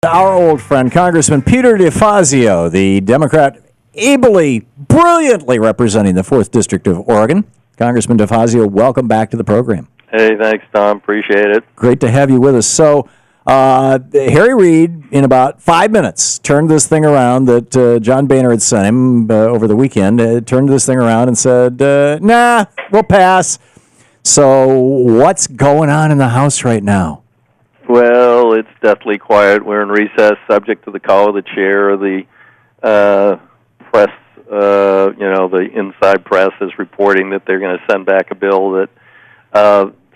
Our old friend, Congressman Peter DeFazio, the Democrat ably, brilliantly representing the 4th District of Oregon. Congressman DeFazio, welcome back to the program. Hey, thanks, Tom. Appreciate it. Great to have you with us. So, Harry Reid, in about 5 minutes, turned this thing around that John Boehner had sent him over the weekend, turned this thing around and said, nah, we'll pass. So, what's going on in the House right now? Well, it's deathly quiet. We're in recess, subject to the call of the chair. The press, the inside press is reporting that they're going to send back a bill that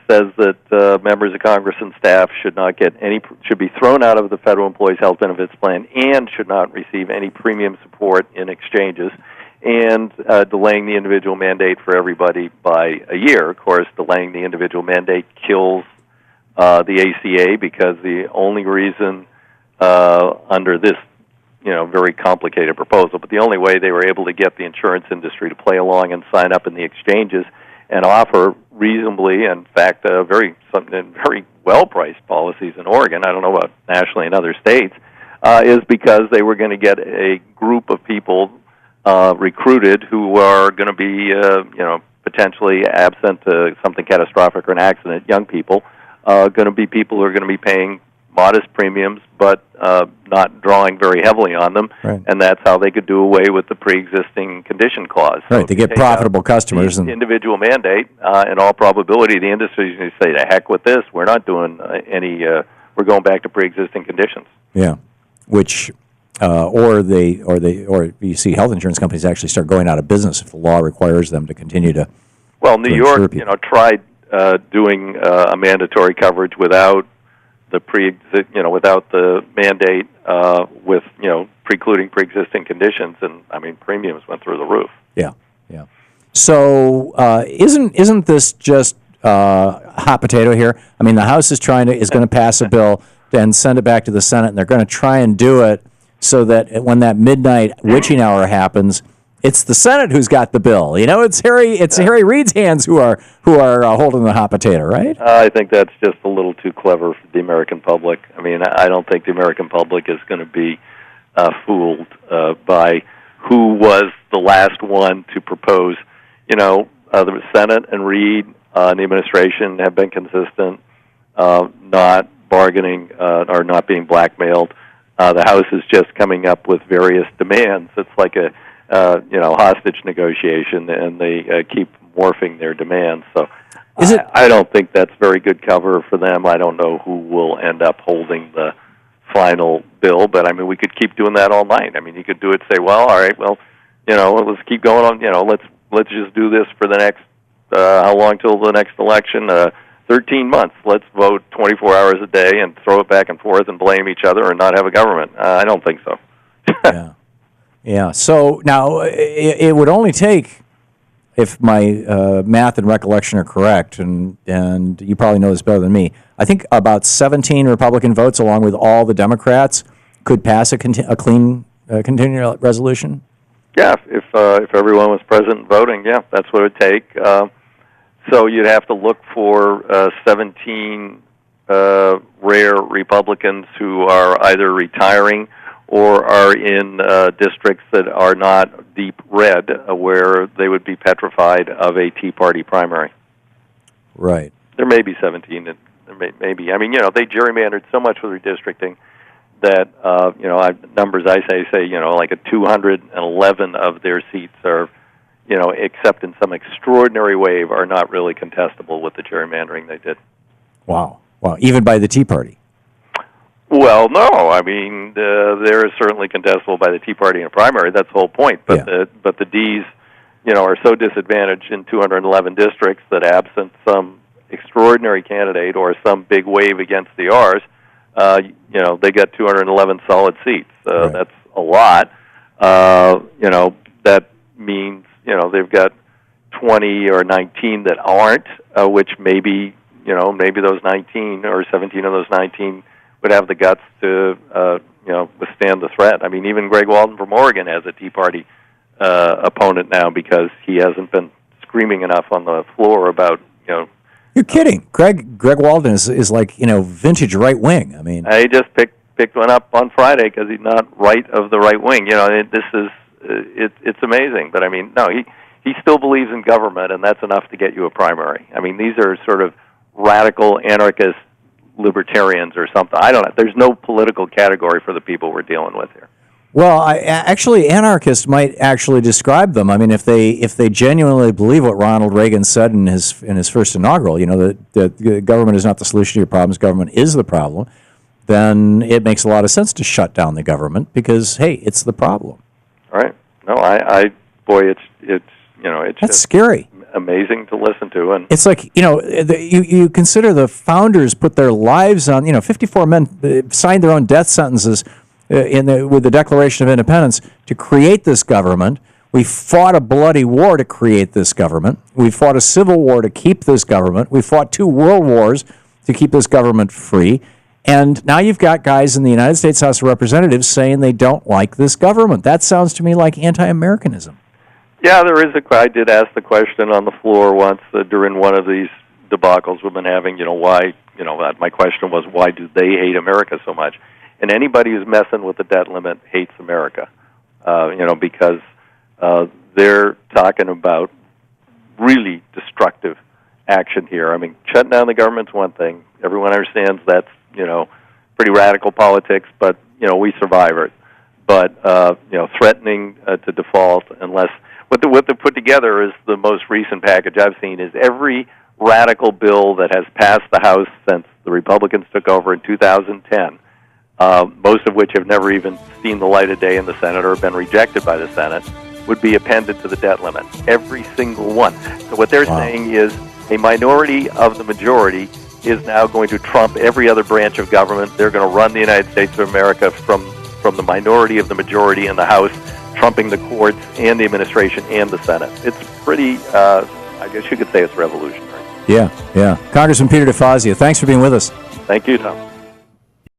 says that members of Congress and staff should be thrown out of the Federal Employees Health Benefits Plan and should not receive any premium support in exchanges, and delaying the individual mandate for everybody by a year. Of course, delaying the individual mandate kills the ACA, because the only reason under this, very complicated proposal, but the only way they were able to get the insurance industry to play along and sign up in the exchanges and offer reasonably, in fact, very well-priced policies in Oregon, I don't know about nationally in other states, is because they were going to get a group of people recruited who are going to be, potentially absent to something catastrophic or an accident, young people, going to be people who are going to be paying modest premiums, but not drawing very heavily on them, right. And that's how they could do away with the pre-existing condition clause. Right, so to get profitable customers. And individual mandate, in all probability, the industry is going to say, "The heck with this! We're not doing we're going back to pre-existing conditions." Yeah, which, or you see health insurance companies actually start going out of business if the law requires them to continue to. Well, New York, tried doing a mandatory coverage without the without the mandate, with precluding pre-existing conditions, and premiums went through the roof. Yeah. So isn't this just hot potato here? I mean, the House is going to pass a bill, then send it back to the Senate, and they're going to try and do it so that when that midnight witching hour happens, it's the Senate who's got the bill. It's Harry Reid's hands who are holding the hot potato, right? I think that's just a little too clever for the American public. I don't think the American public is going to be fooled by who was the last one to propose. The Senate and Reid and the administration have been consistent, not bargaining or not being blackmailed. The House is just coming up with various demands. It's like a hostage negotiation, and they keep morphing their demands. So I don't think that's very good cover for them. I don't know who will end up holding the final bill, but we could keep doing that all night. You could do it, say, well, all right, well, let's keep going on. Let's just do this for the next how long till the next election? 13 months. Let's vote 24 hours a day and throw it back and forth and blame each other and not have a government. I don't think so. Yeah. So now it would only take, if my math and recollection are correct, and you probably know this better than me, I think about 17 Republican votes along with all the Democrats could pass a clean continuing resolution? Yeah, if everyone was present and voting, yeah, that's what it would take. So you'd have to look for 17 rare Republicans who are either retiring or are in districts that are not deep red, where they would be petrified of a Tea Party primary. Right. There may be 17. There may be. They gerrymandered so much with redistricting that, numbers I say, like 211 of their seats are, except in some extraordinary way, are not really contestable with the gerrymandering they did. Wow. Even by the Tea Party? Well, no. They're certainly contestable by the Tea Party in a primary. That's the whole point. But the Ds, are so disadvantaged in 211 districts that absent some extraordinary candidate or some big wave against the Rs, they got 211 solid seats. Right. That's a lot. That means they've got 20 or 19 that aren't, which maybe those 19 or 17 of those 19 would have the guts to withstand the threat. Even Greg Walden from Oregon has a Tea Party opponent now because he hasn't been screaming enough on the floor about You're kidding. Greg Walden is like vintage right wing. He just picked picked one up on Friday because he's not right of the right wing. It's amazing. But I mean, no, he still believes in government, and that's enough to get you a primary. I mean, these are sort of radical anarchist libertarians or something. I don't know. There's no political category for the people we're dealing with here. Well, actually, anarchists might actually describe them. I mean, if they genuinely believe what Ronald Reagan said in his first inaugural, that government is not the solution to your problems, government is the problem, then it makes a lot of sense to shut down the government because, hey, it's the problem. All right. No, it's That's just scary. Amazing to listen to, and it's like you consider the founders put their lives on. 54 men signed their own death sentences with the Declaration of Independence to create this government. We fought a bloody war to create this government. We fought a civil war to keep this government. We fought 2 world wars to keep this government free. And now you've got guys in the United States House of Representatives saying they don't like this government. That sounds to me like anti-Americanism. Yeah, there is I did ask the question on the floor once during one of these debacles we've been having, why, my question was, why do they hate America so much? And anybody who's messing with the debt limit hates America, because they're talking about really destructive action here. I mean, shutting down the government's one thing. Everyone understands that's, pretty radical politics, but, we survive it. But, threatening to default unless... What they put together is the most recent package I've seen is every radical bill that has passed the House since the Republicans took over in 2010, most of which have never even seen the light of day in the Senate or have been rejected by the Senate, would be appended to the debt limit. Every single one. So what they're saying is a minority of the majority is now going to trump every other branch of government. They're going to run the United States of America from the minority of the majority in the House, trumping the courts and the administration and the Senate. It's pretty, I guess you could say it's revolutionary. Yeah. Congressman Peter DeFazio, thanks for being with us. Thank you, Tom.